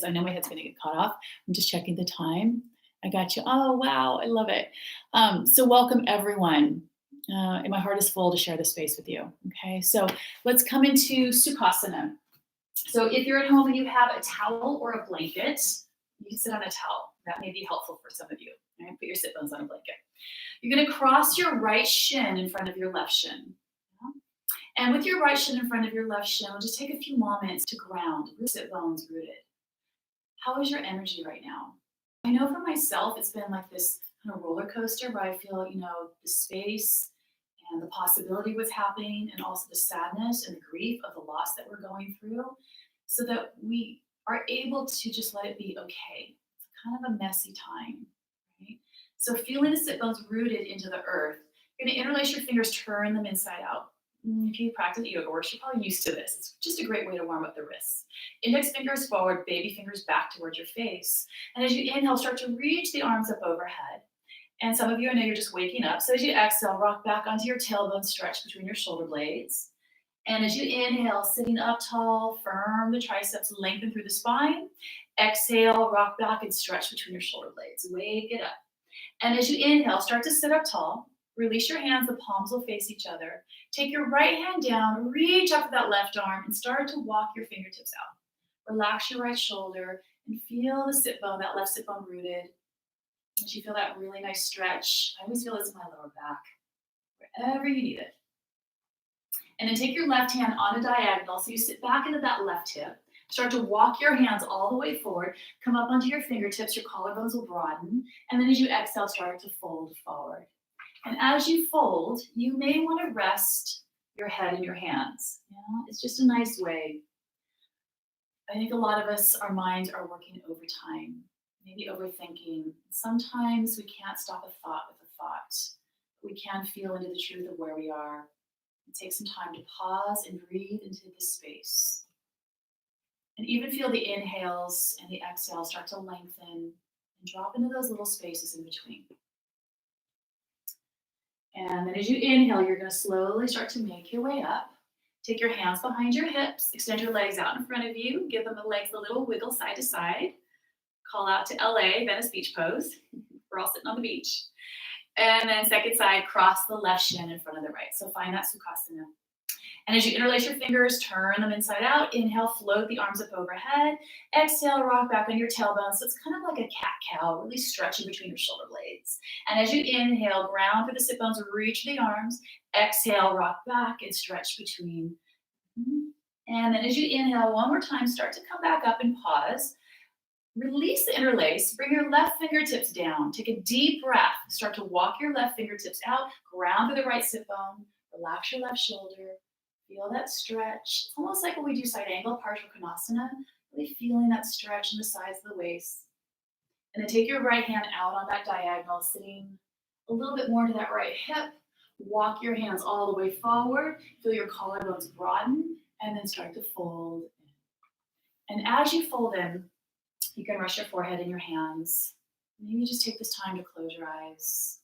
I know my head's gonna get cut off. I'm just checking the time. I got you. Oh, wow, I love it. So welcome everyone. And my heart is full to share this space with you. Okay, so let's come into Sukhasana. So if you're at home and you have a towel or a blanket, you can sit on a towel. That may be helpful for some of you. All right? Put your sit bones on a blanket. You're gonna cross your right shin in front of your left shin. And with your right shin in front of your left shin, we'll just take a few moments to ground, sit bones rooted. How is your energy right now? I know for myself, it's been like this kind of roller coaster where I feel, the space and the possibility of what's happening, and also the sadness and the grief of the loss that we're going through, so that we are able to just let it be okay. It's kind of a messy time, right? So feeling the sit bones rooted into the earth, you're gonna interlace your fingers, turn them inside out. If you practice YogaWorks, you're probably used to this. It's just a great way to warm up the wrists. Index fingers forward, baby fingers back towards your face. And as you inhale, start to reach the arms up overhead. And some of you, I know you're just waking up. So as you exhale, rock back onto your tailbone, stretch between your shoulder blades. And as you inhale, sitting up tall, firm the triceps, lengthen through the spine. Exhale, rock back and stretch between your shoulder blades. Wake it up. And as you inhale, start to sit up tall. Release your hands, the palms will face each other. Take your right hand down, reach up to that left arm, and start to walk your fingertips out. Relax your right shoulder and feel the sit bone, that left sit bone rooted. As you feel that really nice stretch, I always feel this in my lower back, wherever you need it. And then take your left hand on a diagonal, so you sit back into that left hip. Start to walk your hands all the way forward. Come up onto your fingertips, your collarbones will broaden. And then as you exhale, start to fold forward. And as you fold, you may want to rest your head in your hands. It's just a nice way. I think a lot of us, our minds are working overtime, maybe overthinking. Sometimes we can't stop a thought with a thought. We can feel into the truth of where we are. And take some time to pause and breathe into this space. And even feel the inhales and the exhales start to lengthen and drop into those little spaces in between. And then as you inhale, you're going to slowly start to make your way up. Take your hands behind your hips, extend your legs out in front of you, give them the legs a little wiggle side to side. Call out to LA, Venice Beach pose. We're all sitting on the beach. And then second side, cross the left shin in front of the right. So find that Sukhasana. And as you interlace your fingers, turn them inside out. Inhale, float the arms up overhead. Exhale, rock back on your tailbone. So it's kind of like a cat-cow, really stretching between your shoulder blades. And as you inhale, ground through the sit bones, reach the arms. Exhale, rock back and stretch between. And then as you inhale one more time, start to come back up and pause. Release the interlace, bring your left fingertips down. Take a deep breath. Start to walk your left fingertips out, ground through the right sit bone, relax your left shoulder. Feel that stretch. It's almost like when we do side angle Paschimottanasana, really feeling that stretch in the sides of the waist. And then take your right hand out on that diagonal, sitting a little bit more to that right hip. Walk your hands all the way forward. Feel your collarbones broaden, and then start to fold in. And as you fold in, you can rest your forehead in your hands. Maybe just take this time to close your eyes.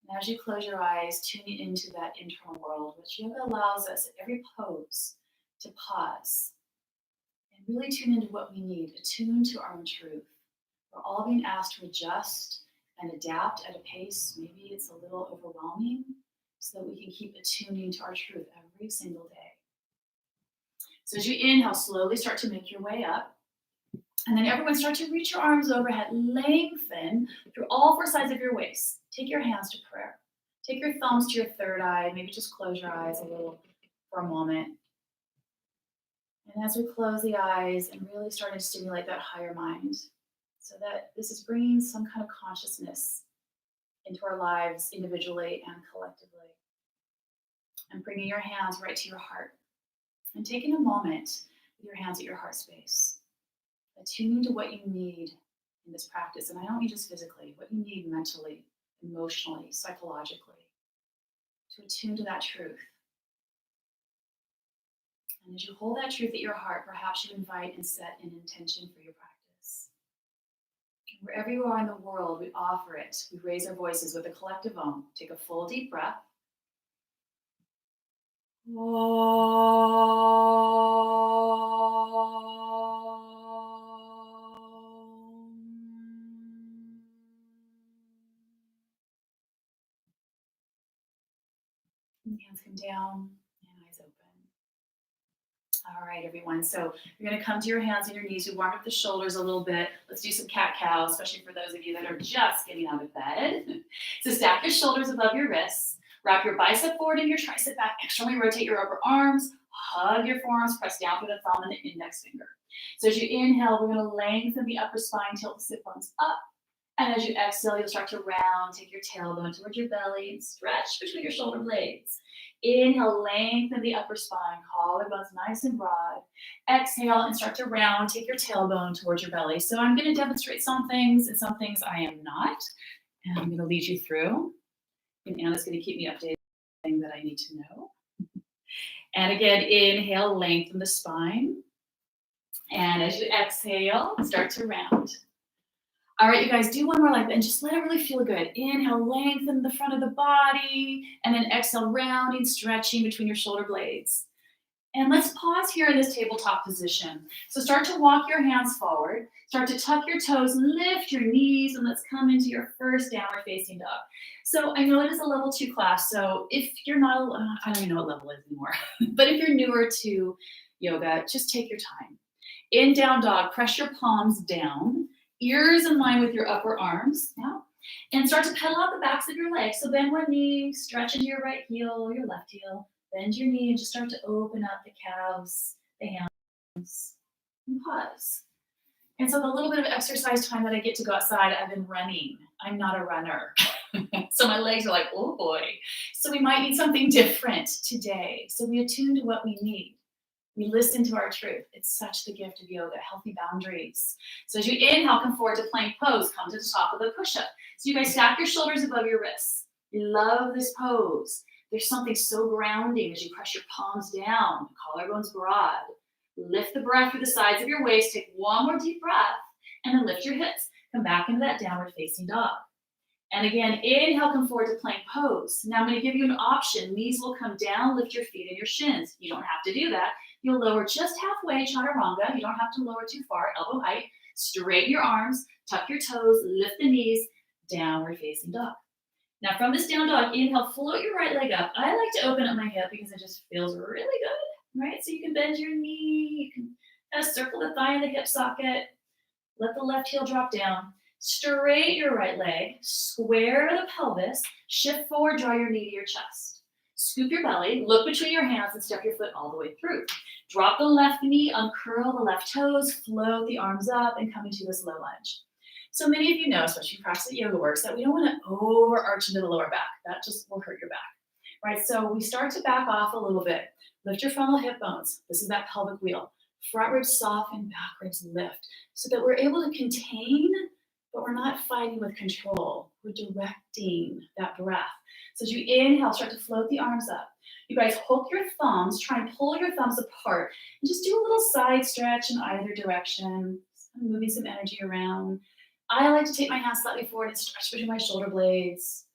And as you close your eyes, tuning into that internal world, which yoga allows us at every pose to pause and really tune into what we need, attune to our own truth. We're all being asked to adjust and adapt at a pace. Maybe it's a little overwhelming, so that we can keep attuning to our truth every single day. So as you inhale, slowly start to make your way up. And then everyone start to reach your arms overhead, lengthen through all four sides of your waist. Take your hands to prayer. Take your thumbs to your third eye. Maybe just close your eyes a little for a moment. And as we close the eyes and really starting to stimulate that higher mind, so that this is bringing some kind of consciousness into our lives individually and collectively. And bringing your hands right to your heart. And taking a moment with your hands at your heart space. Attuning to what you need in this practice. And I don't mean just physically, what you need mentally, emotionally, psychologically, to attune to that truth. And as you hold that truth at your heart, perhaps you invite and set an intention for your practice. And wherever you are in the world, we offer it. We raise our voices with a collective Om. Take a full deep breath. Hands come down and eyes open. All right, everyone. So you're going to come to your hands and your knees. You warm up the shoulders a little bit. Let's do some cat-cow, especially for those of you that are just getting out of bed. So stack your shoulders above your wrists. Wrap your bicep forward and your tricep back. Externally rotate your upper arms. Hug your forearms. Press down through the thumb and the index finger. So as you inhale, we're going to lengthen the upper spine, tilt the sit bones up. And as you exhale, you'll start to round. Take your tailbone towards your belly and stretch between your shoulder blades. Inhale, lengthen the upper spine, collarbones nice and broad. Exhale and start to round. Take your tailbone towards your belly. So I'm going to demonstrate some things, and some things I am not. And I'm going to lead you through. And Anna's going to keep me updated on anything that I need to know. And again, inhale, lengthen the spine. And as you exhale, start to round. All right, you guys, do one more like that and just let it really feel good. Inhale, lengthen the front of the body, and then exhale, rounding, stretching between your shoulder blades. And let's pause here in this tabletop position. So start to walk your hands forward, start to tuck your toes, lift your knees, and let's come into your first downward facing dog. So I know it is a level 2 class, so if you're not, I don't even know what level it is anymore, but if you're newer to yoga, just take your time. In down dog, press your palms down, ears in line with your upper arms now, and start to pedal out the backs of your legs. So bend one knee, stretch into your right heel or your left heel, bend your knee and just start to open up the calves, the hands, and pause. And so the little bit of exercise time that I get to go outside, I've been running. I'm not a runner. So my legs are like, oh boy. So we might need something different today. So we attune to what we need. We listen to our truth. It's such the gift of yoga, healthy boundaries. So as you inhale, come forward to plank pose, come to the top of the push-up. So you guys stack your shoulders above your wrists. You love this pose. There's something so grounding as you press your palms down, collarbones broad. Lift the breath through the sides of your waist. Take one more deep breath, and then lift your hips. Come back into that downward facing dog. And again, inhale, come forward to plank pose. Now I'm going to give you an option. Knees will come down, lift your feet and your shins. You don't have to do that. You'll lower just halfway, chaturanga. You don't have to lower too far, elbow height. Straighten your arms, tuck your toes, lift the knees, downward facing dog. Now from this down dog, inhale, float your right leg up. I like to open up my hip because it just feels really good, right? So you can bend your knee, you can kind of circle the thigh in the hip socket, let the left heel drop down. Straighten your right leg, square the pelvis, shift forward, draw your knee to your chest. Scoop your belly, look between your hands and step your foot all the way through. Drop the left knee, uncurl the left toes, float the arms up and come into this low lunge. So many of you know, especially if you practice at YogaWorks, that we don't want to overarch into the lower back. That just will hurt your back, right? So we start to back off a little bit. Lift your frontal hip bones. This is that pelvic wheel. Front ribs soften, back ribs lift, so that we're able to contain, but we're not fighting with control. We're directing that breath. So as you inhale, start to float the arms up. You guys hook your thumbs, try and pull your thumbs apart, and just do a little side stretch in either direction, moving some energy around. I like to take my hands slightly forward and stretch between my shoulder blades.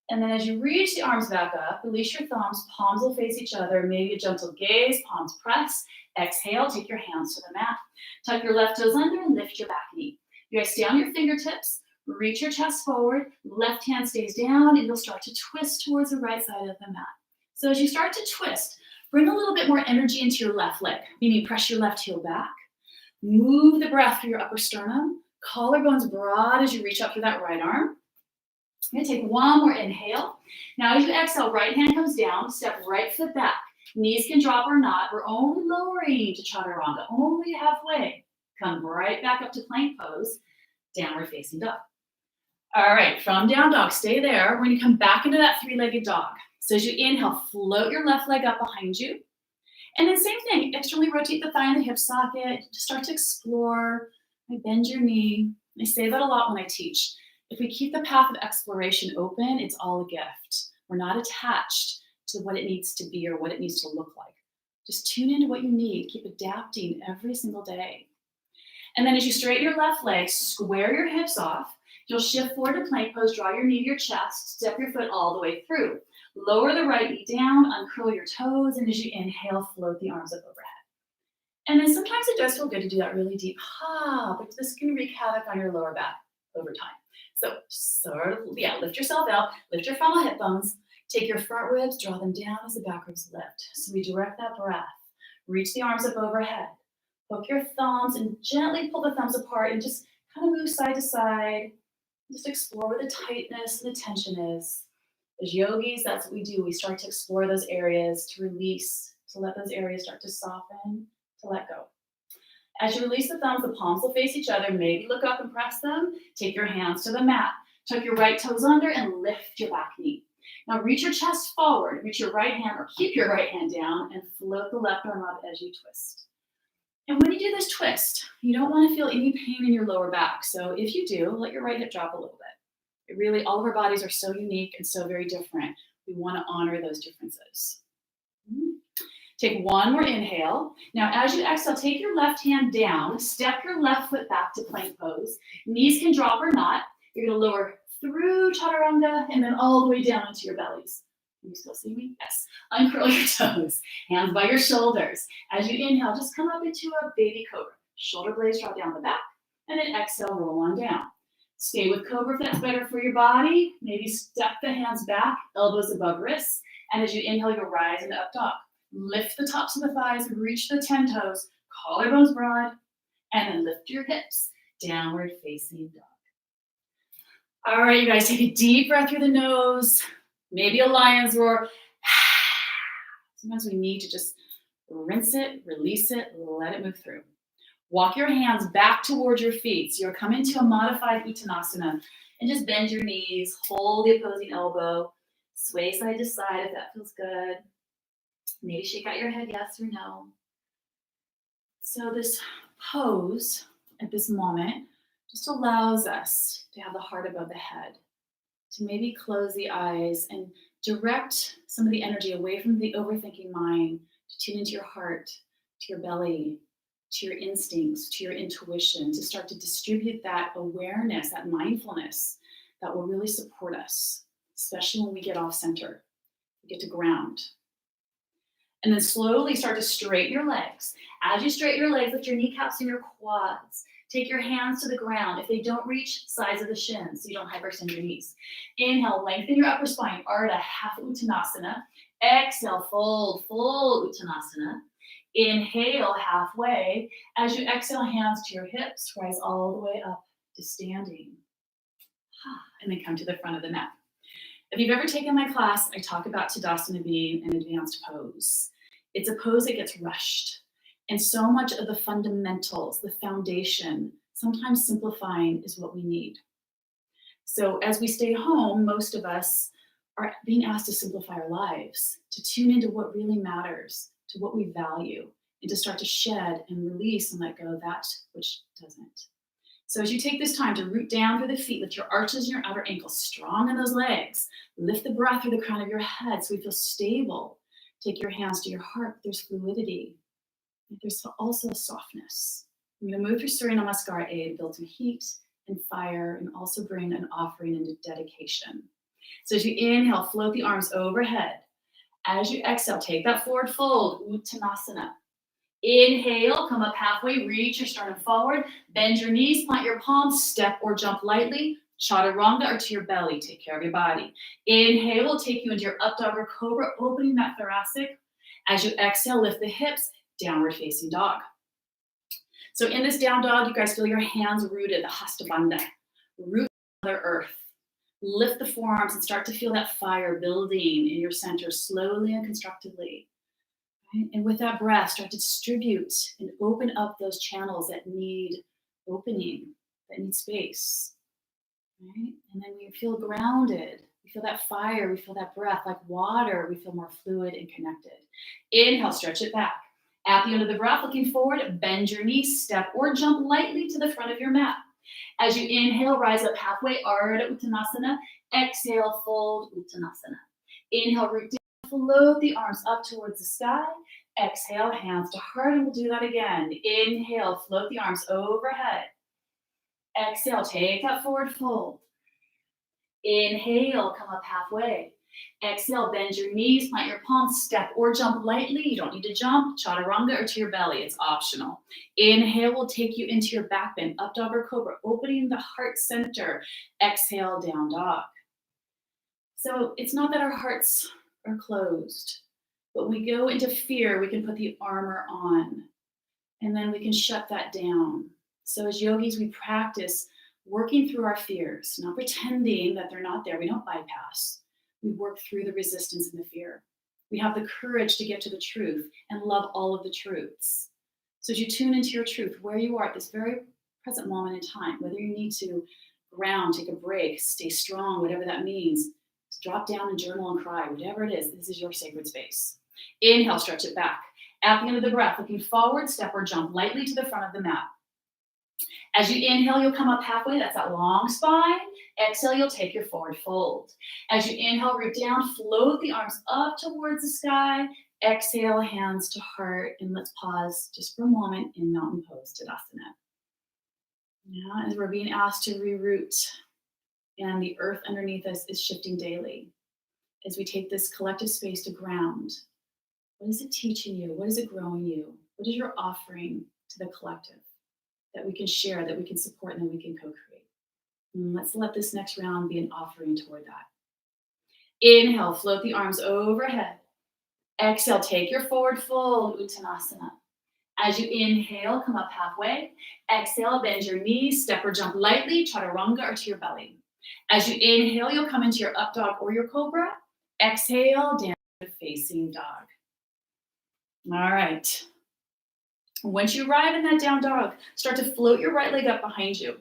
And then as you reach the arms back up, release your thumbs, palms will face each other, maybe a gentle gaze, palms press. Exhale, take your hands to the mat. Tuck your left toes under and lift your back knee. You guys stay on your fingertips, reach your chest forward, left hand stays down, and you'll start to twist towards the right side of the mat. So as you start to twist, bring a little bit more energy into your left leg, meaning press your left heel back. Move the breath through your upper sternum, collarbones broad as you reach up for that right arm. You're gonna take one more inhale. Now as you exhale, right hand comes down, step right foot back. Knees can drop or not. We're only lowering to chaturanga, only halfway. Come right back up to plank pose, downward facing dog. All right, from down dog, stay there. We're gonna come back into that three-legged dog. So as you inhale, float your left leg up behind you. And then same thing, externally rotate the thigh in the hip socket. Just start to explore. Bend your knee. I say that a lot when I teach. If we keep the path of exploration open, it's all a gift. We're not attached to what it needs to be or what it needs to look like. Just tune into what you need. Keep adapting every single day. And then as you straighten your left leg, square your hips off. You'll shift forward to plank pose, draw your knee to your chest, step your foot all the way through. Lower the right knee down, uncurl your toes, and as you inhale, float the arms up overhead. And then sometimes it does feel good to do that really deep, but this can wreak havoc on your lower back over time. So sort of, lift yourself out, lift your frontal hip bones, Take your front ribs, draw them down as the back ribs lift. So we direct that breath. Reach the arms up overhead. Hook your thumbs and gently pull the thumbs apart and just kind of move side to side. Just explore where the tightness and the tension is. As yogis, that's what we do. We start to explore those areas, to release, to let those areas start to soften, to let go. As you release the thumbs, the palms will face each other. Maybe look up and press them. Take your hands to the mat. Tuck your right toes under and lift your back knee. Now reach your chest forward. Reach your right hand or keep your right hand down and float the left arm up as you twist. And when you do this twist, you don't want to feel any pain in your lower back. So if you do, let your right hip drop a little bit. It really, all of our bodies are so unique and so very different. We want to honor those differences. Take one more inhale. Now, as you exhale, take your left hand down, step your left foot back to plank pose. Knees can drop or not. You're going to lower through chaturanga and then all the way down into your bellies. Can you still see me? Yes. Uncurl your toes, hands by your shoulders. As you inhale, just come up into a baby cobra. Shoulder blades drop down the back, and then exhale, roll on down. Stay with cobra if that's better for your body. Maybe step the hands back, elbows above wrists. And as you inhale, you'll rise into up dog. Lift the tops of the thighs, reach the 10 toes, collarbones broad, and then lift your hips, downward facing dog. All right, you guys, take a deep breath through the nose, maybe a lion's roar. Sometimes we need to just rinse it, release it, let it move through. Walk your hands back towards your feet. So you're coming to a modified Uttanasana, and just bend your knees, hold the opposing elbow, sway side to side if that feels good. Maybe shake out your head, yes or no. So this pose at this moment just allows us to have the heart above the head, to maybe close the eyes and direct some of the energy away from the overthinking mind, to tune into your heart, to your belly, to your instincts, to your intuition, to start to distribute that awareness, that mindfulness that will really support us, especially when we get off center, we get to ground. And then slowly start to straighten your legs. As you straighten your legs, lift your kneecaps and your quads. Take your hands to the ground. If they don't reach, sides of the shins, so you don't hyperextend your knees. Inhale, lengthen your upper spine, Ardha, half Uttanasana. Exhale, fold, full Uttanasana. Inhale, halfway. As you exhale, hands to your hips, rise all the way up to standing. And then come to the front of the mat. If you've ever taken my class, I talk about Tadasana being an advanced pose. It's a pose that gets rushed. And so much of the fundamentals, the foundation, sometimes simplifying is what we need. So as we stay home, most of us are being asked to simplify our lives, to tune into what really matters, to what we value, and to start to shed and release and let go of that which doesn't. So as you take this time to root down through the feet, lift your arches and your outer ankles, strong in those legs. Lift the breath through the crown of your head so we feel stable. Take your hands to your heart. There's fluidity. There's also a softness. I'm going to move through Surya Namaskar A, build some heat and fire, and also bring an offering into dedication. So as you inhale, float the arms overhead. As you exhale, take that forward fold, Uttanasana. Inhale, come up halfway, reach your sternum forward, bend your knees, plant your palms, step or jump lightly, chaturanga or to your belly, take care of your body. Inhale will take you into your up dog or cobra, opening that thoracic. As you exhale, lift the hips, downward facing dog. So in this down dog, you guys feel your hands rooted, the Hasta Bandha. Root Mother Earth. Lift the forearms and start to feel that fire building in your center slowly and constructively. Right? And with that breath, start to distribute and open up those channels that need opening, that need space. Right? And then we feel grounded. We feel that fire. We feel that breath like water. We feel more fluid and connected. Inhale, stretch it back. At the end of the breath, looking forward, bend your knees, step or jump lightly to the front of your mat. As you inhale, rise up halfway, Ardha Uttanasana. Exhale, fold Uttanasana. Inhale, root down, float the arms up towards the sky. Exhale, hands to heart, and we'll do that again. Inhale, float the arms overhead. Exhale, take that forward fold. Inhale, come up halfway. Exhale, bend your knees, plant your palms, step or jump lightly. You don't need to jump, chaturanga or to your belly, it's optional. Inhale will take you into your back bend, up dog or cobra, opening the heart center. Exhale, down dog. So it's not that our hearts are closed, but when we go into fear, we can put the armor on and then we can shut that down. So as yogis, we practice working through our fears, not pretending that they're not there. We don't bypass. We work through the resistance and the fear. We have the courage to get to the truth and love all of the truths. So as you tune into your truth, where you are at this very present moment in time, whether you need to ground, take a break, stay strong, whatever that means, drop down and journal and cry, whatever it is, this is your sacred space. Inhale, stretch it back. At the end of the breath, looking forward, step or jump lightly to the front of the mat. As you inhale, you'll come up halfway. That's that long spine. Exhale, you'll take your forward fold. As you inhale, root down, float the arms up towards the sky. Exhale, hands to heart. And let's pause just for a moment in mountain pose, Tadasana. Now, as we're being asked to reroute, and the earth underneath us is shifting daily, as we take this collective space to ground, what is it teaching you? What is it growing you? What is your offering to the collective that we can share, that we can support, and that we can co-create? And let's let this next round be an offering toward that. Inhale, float the arms overhead. Exhale, take your forward fold, Uttanasana. As you inhale, come up halfway. Exhale, bend your knees, step or jump lightly, chaturanga or to your belly. As you inhale, you'll come into your up dog or your cobra. Exhale, down facing dog. All right. Once you arrive in that down dog, start to float your right leg up behind you.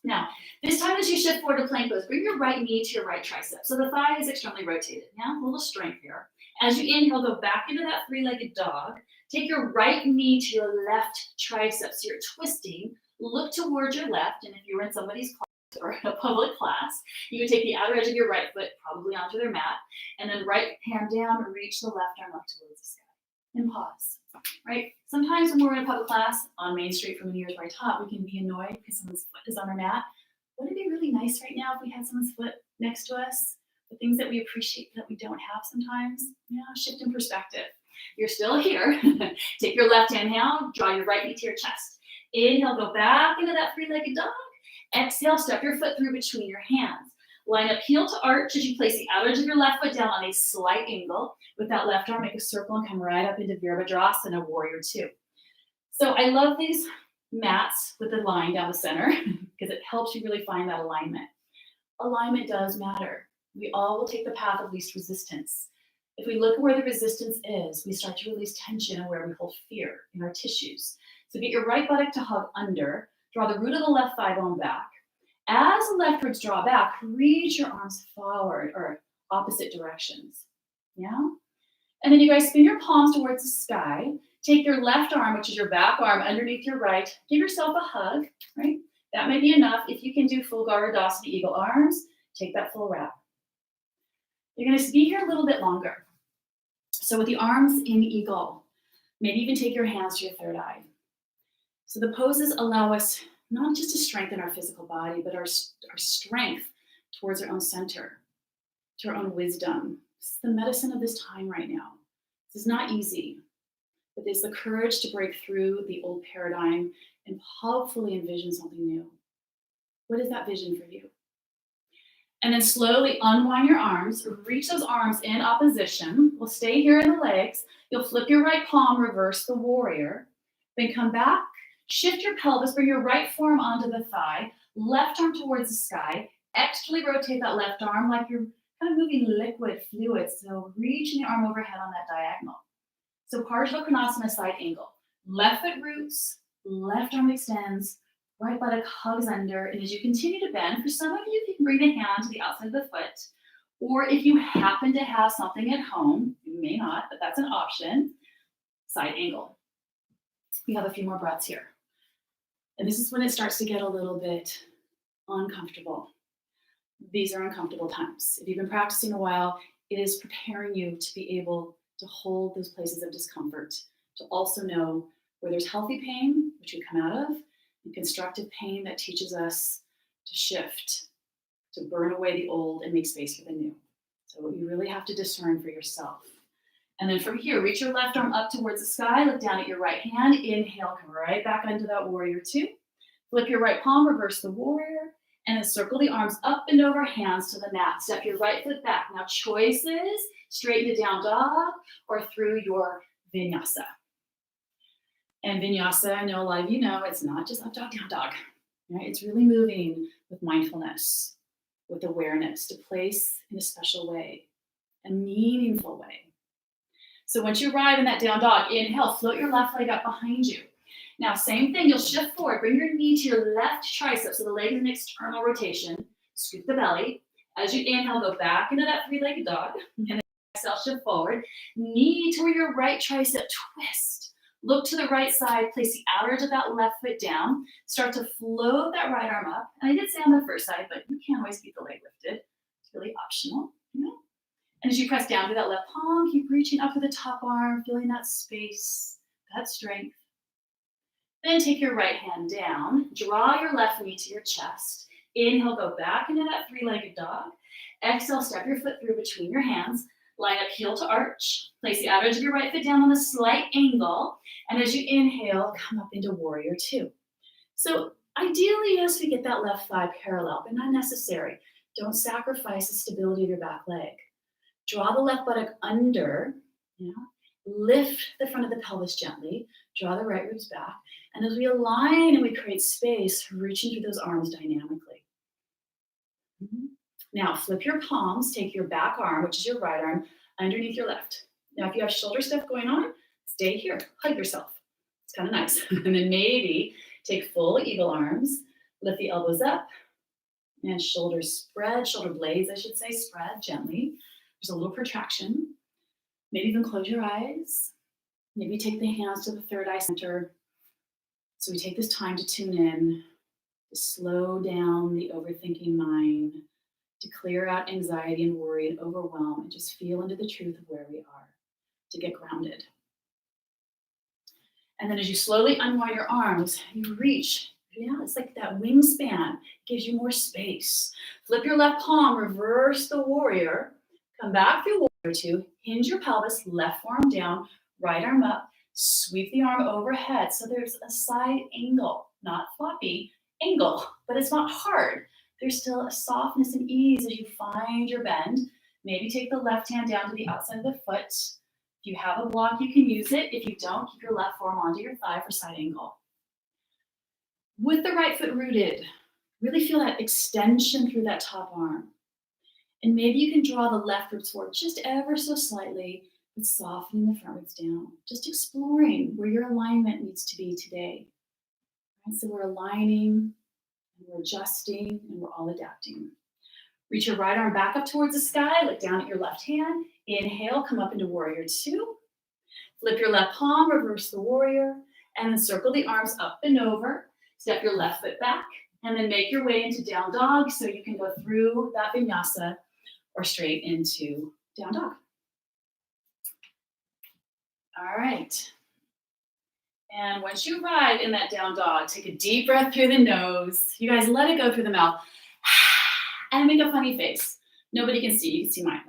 Now, this time as you shift forward to plank pose, bring your right knee to your right tricep. So the thigh is externally rotated. Yeah, a little strength here. As you inhale, go back into that three-legged dog. Take your right knee to your left tricep. So you're twisting. Look towards your left. And if you were in somebody's class or a public class, you would take the outer edge of your right foot, probably onto their mat, and then right hand down, reach the left arm up towards the sky. And pause. Right? Sometimes when we're in a public class on Main Street for many years where I taught, we can be annoyed because someone's foot is on our mat. Wouldn't it be really nice right now if we had someone's foot next to us? The things that we appreciate that we don't have sometimes. Yeah, shift in perspective. You're still here. Take your left hand now, draw your right knee to your chest. Inhale, go back into that three-legged dog. Exhale, step your foot through between your hands. Line up heel to arch as you place the outer edge of your left foot down on a slight angle. With that left arm, make a circle and come right up into Virabhadrasana, Warrior Two. So I love these mats with the line down the center because it helps you really find that alignment. Alignment does matter. We all will take the path of least resistance. If we look at where the resistance is, we start to release tension and where we hold fear in our tissues. So get your right buttock to hug under, draw the root of the left thigh bone back. As the left ribs draw back, reach your arms forward or opposite directions. Yeah? And then you guys spin your palms towards the sky. Take your left arm, which is your back arm, underneath your right. Give yourself a hug, right? That may be enough. If you can do full Garudasana, eagle arms, take that full wrap. You're going to be here a little bit longer. So with the arms in eagle, maybe even take your hands to your third eye. So the poses allow us not just to strengthen our physical body, but our strength towards our own center, to our own wisdom. This is the medicine of this time right now. This is not easy, but there's the courage to break through the old paradigm and hopefully envision something new. What is that vision for you? And then slowly unwind your arms, reach those arms in opposition. We'll stay here in the legs. You'll flip your right palm, reverse the warrior. Then come back, shift your pelvis, bring your right forearm onto the thigh, left arm towards the sky. Externally rotate that left arm like you're kind of moving liquid fluid. So reaching the arm overhead on that diagonal. So Paschimottanasana side angle. Left foot roots, left arm extends, right buttock hugs under. And as you continue to bend, for some of you, you can bring the hand to the outside of the foot. Or if you happen to have something at home, you may not, but that's an option, side angle. We have a few more breaths here. And this is when it starts to get a little bit uncomfortable. These are uncomfortable times. If you've been practicing a while, it is preparing you to be able to hold those places of discomfort, to also know where there's healthy pain, which we come out of, and constructive pain that teaches us to shift, to burn away the old and make space for the new. So you really have to discern for yourself. And then from here, reach your left arm up towards the sky, look down at your right hand, inhale, come right back into that warrior two. Flip your right palm, reverse the warrior. And then circle the arms up and over, hands to the mat. Step your right foot back. Now choices, straight into down dog or through your vinyasa. And vinyasa, I know a lot of you know, it's not just up dog, down dog. Right? It's really moving with mindfulness, with awareness to place in a special way, a meaningful way. So once you arrive in that down dog, inhale, float your left leg up behind you. Now, same thing, you'll shift forward, bring your knee to your left tricep, so the leg is an external rotation, scoop the belly. As you inhale, go back into that three-legged dog, and then exhale, shift forward. Knee toward your right tricep, twist. Look to the right side, place the outer edge of that left foot down. Start to float that right arm up. And I did say on the first side, but you can't always keep the leg lifted. It's really optional. And as you press down to that left palm, keep reaching up to the top arm, feeling that space, that strength. Then take your right hand down, draw your left knee to your chest. Inhale, go back into that three-legged dog. Exhale, step your foot through between your hands. Line up heel to arch. Place the outer edge of your right foot down on a slight angle. And as you inhale, come up into warrior two. So ideally, yes, we get that left thigh parallel, but not necessary. Don't sacrifice the stability of your back leg. Draw the left buttock under, lift the front of the pelvis gently, draw the right ribs back, and as we align and we create space, reaching through those arms dynamically. Now, flip your palms, take your back arm, which is your right arm, underneath your left. Now, if you have shoulder stuff going on, stay here, hug yourself. It's kind of nice. And then maybe take full eagle arms, lift the elbows up, and shoulders spread, shoulder blades, I should say, spread gently. There's a little protraction. Maybe even close your eyes. Maybe take the hands to the third eye center. So we take this time to tune in, to slow down the overthinking mind, to clear out anxiety and worry and overwhelm, and just feel into the truth of where we are, to get grounded. And then as you slowly unwind your arms, you reach. It's like that wingspan gives you more space. Flip your left palm, reverse the warrior. Come back through warrior two, hinge your pelvis, left forearm down, right arm up, sweep the arm overhead. So there's a side angle, not floppy, angle, but it's not hard. There's still a softness and ease as you find your bend. Maybe take the left hand down to the outside of the foot. If you have a block, you can use it. If you don't, keep your left forearm onto your thigh for side angle. With the right foot rooted, really feel that extension through that top arm. And maybe you can draw the left ribs forward just ever so slightly, but softening the front ribs down. Just exploring where your alignment needs to be today. Right, so we're aligning, and we're adjusting, and we're all adapting. Reach your right arm back up towards the sky, look down at your left hand. Inhale, come up into warrior two. Flip your left palm, reverse the warrior, and then circle the arms up and over. Step your left foot back, and then make your way into down dog so you can go through that vinyasa or straight into down dog. All right. And once you arrive in that down dog, take a deep breath through the nose. You guys let it go through the mouth. And make a funny face. Nobody can see. You can see mine.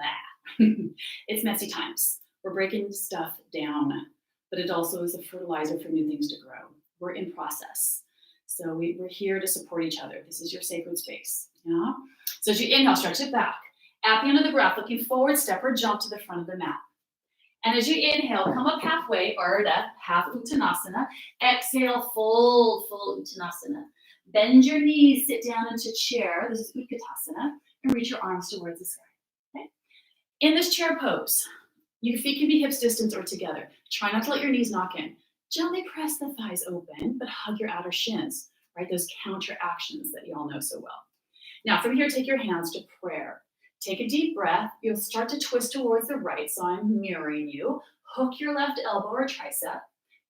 It's messy times. We're breaking stuff down, but it also is a fertilizer for new things to grow. We're in process. So we're here to support each other. This is your sacred space. Yeah? So as you inhale, stretch it back. At the end of the breath, looking forward, step or jump to the front of the mat. And as you inhale, come up halfway, Ardha, half Uttanasana. Exhale, fold, full Uttanasana. Bend your knees, sit down into chair. This is Uttanasana, and reach your arms towards the sky. Okay? In this chair pose, your feet can be hips distance or together. Try not to let your knees knock in. Gently press the thighs open, but hug your outer shins, right? Those counter actions that you all know so well. Now from here, take your hands to prayer. Take a deep breath. You'll start to twist towards the right, so I'm mirroring you. Hook your left elbow or tricep.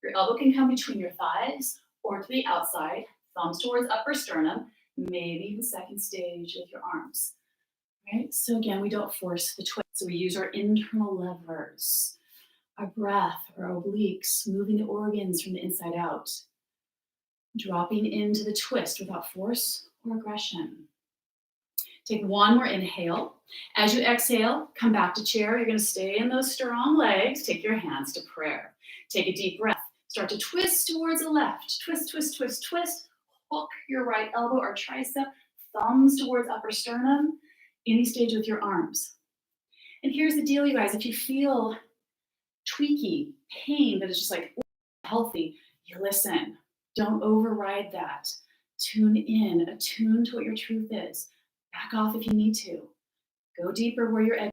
Your elbow can come between your thighs or to the outside. Thumbs towards upper sternum, maybe even second stage with your arms. Right? So again, we don't force the twist. So we use our internal levers, our breath, our obliques, moving the organs from the inside out. Dropping into the twist without force or aggression. Take one more inhale. As you exhale, come back to chair. You're going to stay in those strong legs. Take your hands to prayer. Take a deep breath. Start to twist towards the left. Twist, twist, twist, twist. Hook your right elbow or tricep. thumbs towards upper sternum, any stage with your arms. And here's the deal, you guys, if you feel tweaky, pain that is just like healthy, you listen. Don't override that. Tune in, attune to what your truth is. Back off if you need to. Go deeper where you're at.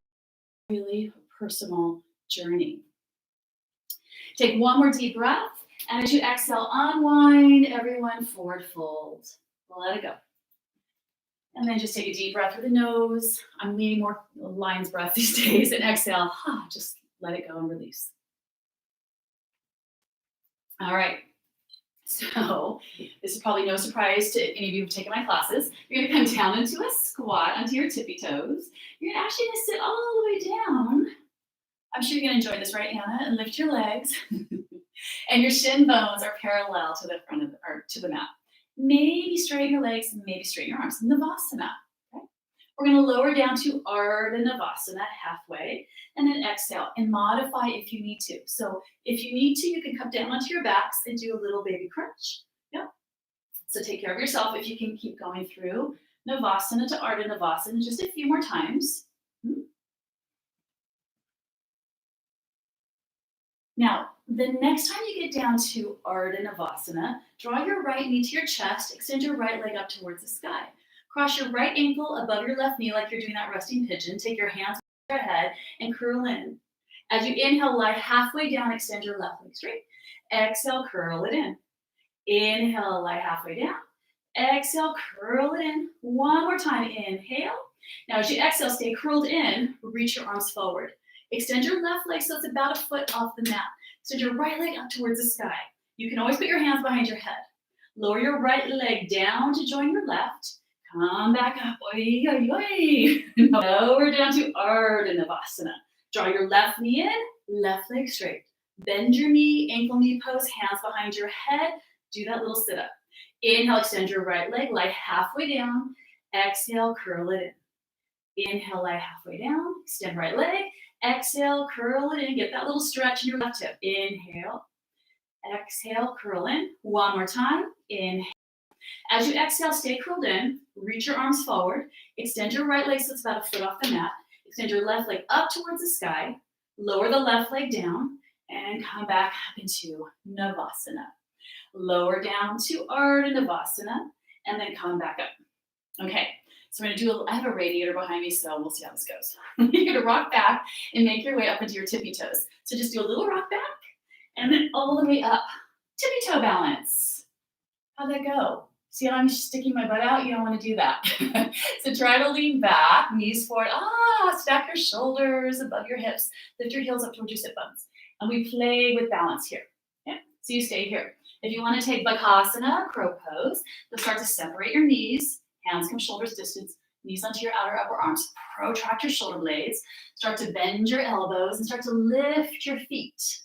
Really personal journey. Take one more deep breath, and as you exhale, unwind, everyone, forward fold. Let it go. And then just take a deep breath through the nose. I'm leaning more lion's breath these days, and exhale, just let it go and release. All right. So this is probably no surprise to any of you who've taken my classes. You're going to come down into a squat onto your tippy toes. You're actually going to sit all the way down. I'm sure you're going to enjoy this, right, Anna? And lift your legs. And your shin bones are parallel to the front of to the mat. Maybe straighten your legs, maybe straighten your arms. Navasana. Okay? We're going to lower down to Ardha Navasana halfway, and then exhale and modify if you need to. So if you need to, you can come down onto your backs and do a little baby crunch. Yep. So take care of yourself if you can keep going through Navasana to Ardha Navasana just a few more times. Now, the next time you get down to Ardha Navasana, draw your right knee to your chest, extend your right leg up towards the sky. Cross your right ankle above your left knee like you're doing that resting pigeon. Take your hands on your head and curl in. As you inhale, lie halfway down, extend your left leg straight. Exhale, curl it in. Inhale, lie halfway down. Exhale, curl it in. One more time, inhale. Now as you exhale, stay curled in, reach your arms forward. Extend your left leg so it's about a foot off the mat. Extend your right leg up towards the sky. You can always put your hands behind your head. Lower your right leg down to join your left. Come back up. Oi, oi, oi. Lower down to Ardha Navasana. Draw your left knee in, left leg straight. Bend your knee, ankle knee pose, hands behind your head. Do that little sit up. Inhale, extend your right leg, lie halfway down. Exhale, curl it in. Inhale, lie halfway down, extend right leg. Exhale, curl it in. Get that little stretch in your left hip. Inhale. Exhale, curl in. One more time. Inhale. As you exhale, stay curled in. Reach your arms forward. Extend your right leg so it's about a foot off the mat. Extend your left leg up towards the sky. Lower the left leg down. And come back up into Navasana. Lower down to Ardha Navasana. And then come back up. Okay. So we're going to I have a radiator behind me, so we'll see how this goes. You're going to rock back and make your way up into your tippy toes. So just do a little rock back and then all the way up. Tippy toe balance. How'd that go? See how I'm sticking my butt out? You don't want to do that. So try to lean back, knees forward. Stack your shoulders above your hips. Lift your heels up towards your sit bones. And we play with balance here. Okay? So you stay here. If you want to take Bakasana, crow pose, you'll start to separate your knees. Hands come shoulders distance, knees onto your outer upper arms. Protract your shoulder blades. Start to bend your elbows and start to lift your feet.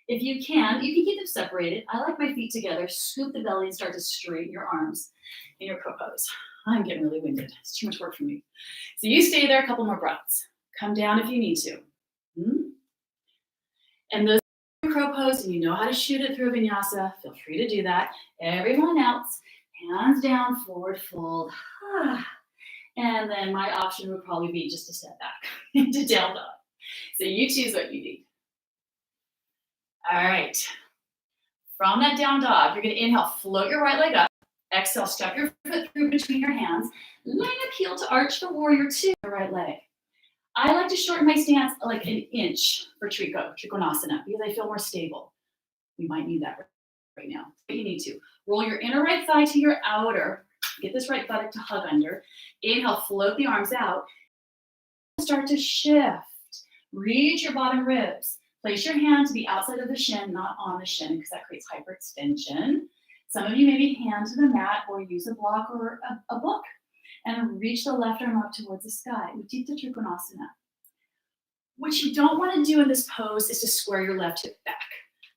If you can keep them separated. I like my feet together. Scoop the belly and start to straighten your arms in your crow pose. I'm getting really winded. It's too much work for me. So you stay there a couple more breaths. Come down if you need to. And those crow pose, and you know how to shoot it through a vinyasa, feel free to do that. Everyone else, hands down, forward fold. And then my option would probably be just to step back into down dog. So you choose what you need. All right. From that down dog, you're going to inhale, float your right leg up. Exhale, step your foot through between your hands. Line up heel to arch the warrior two, your right leg. I like to shorten my stance like an inch for Trikonasana because I feel more stable. We might need that right now. But you need to. Roll your inner right thigh to your outer. Get this right buttock to hug under. Inhale, float the arms out. Start to shift. Reach your bottom ribs. Place your hand to the outside of the shin, not on the shin, because that creates hyperextension. Some of you maybe hand to the mat or use a block or a book. And reach the left arm up towards the sky. Uttanasana Trikonasana. What you don't want to do in this pose is to square your left hip back.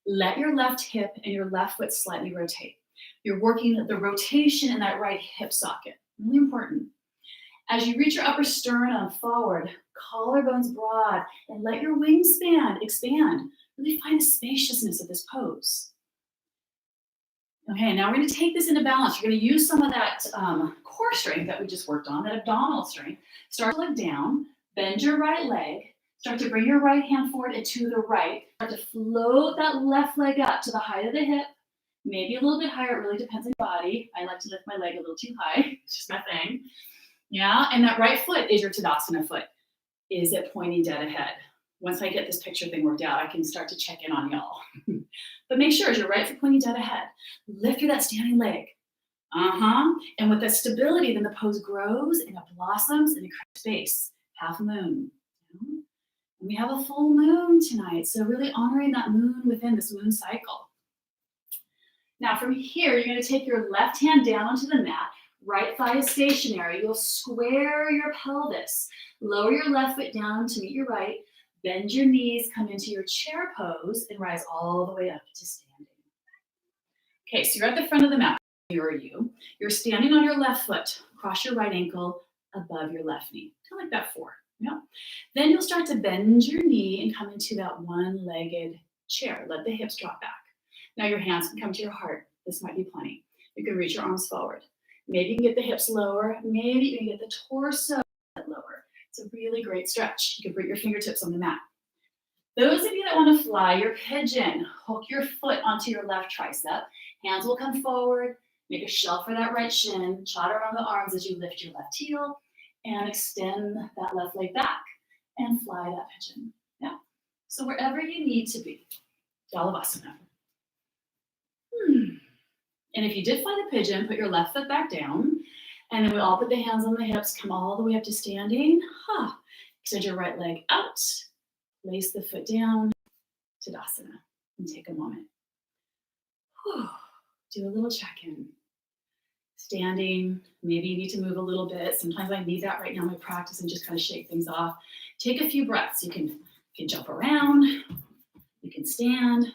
Let your left hip and your left foot slightly rotate. You're working the rotation in that right hip socket. Really important. As you reach your upper sternum forward, collarbones broad, and let your wingspan expand. Really find the spaciousness of this pose. Okay, now we're going to take this into balance. You're going to use some of that core strength that we just worked on, that abdominal strength. Start to look down, bend your right leg, start to bring your right hand forward and to the right. Start to float that left leg up to the height of the hip, maybe a little bit higher. It really depends on your body. I like to lift my leg a little too high. It's just my thing. Yeah, and that right foot is your Tadasana foot. Is it pointing dead ahead? Once I get this picture thing worked out, I can start to check in on y'all. But make sure, is your right foot pointing dead ahead? Lift through that standing leg. And with that stability, then the pose grows and it blossoms in a space. Half moon. And we have a full moon tonight, so really honoring that moon within this moon cycle. Now from here, you're going to take your left hand down onto the mat. Right thigh is stationary. You'll square your pelvis. Lower your left foot down to meet your right. Bend your knees, come into your chair pose, and rise all the way up to standing. Okay, so you're at the front of the mat. You're standing on your left foot, across your right ankle, above your left knee. Kind of like that 4. Yeah. Then you'll start to bend your knee and come into that one-legged chair. Let the hips drop back. Now your hands can come to your heart. This might be plenty. You can reach your arms forward. Maybe you can get the hips lower. Maybe you can get the torso lower. It's a really great stretch. You can put your fingertips on the mat. Those of you that want to fly your pigeon, hook your foot onto your left tricep. Hands will come forward. Make a shelf for that right shin. Chatter around the arms as you lift your left heel and extend that left leg back and fly that pigeon. Yeah. So wherever you need to be. Yalavasana. And if you did fly the pigeon, put your left foot back down. And then we all put the hands on the hips, come all the way up to standing. Extend your right leg out. Place the foot down. Tadasana. And take a moment. Do a little check-in. Standing, maybe you need to move a little bit. Sometimes I need that right now in my practice and just kind of shake things off. Take a few breaths. You can jump around. You can stand.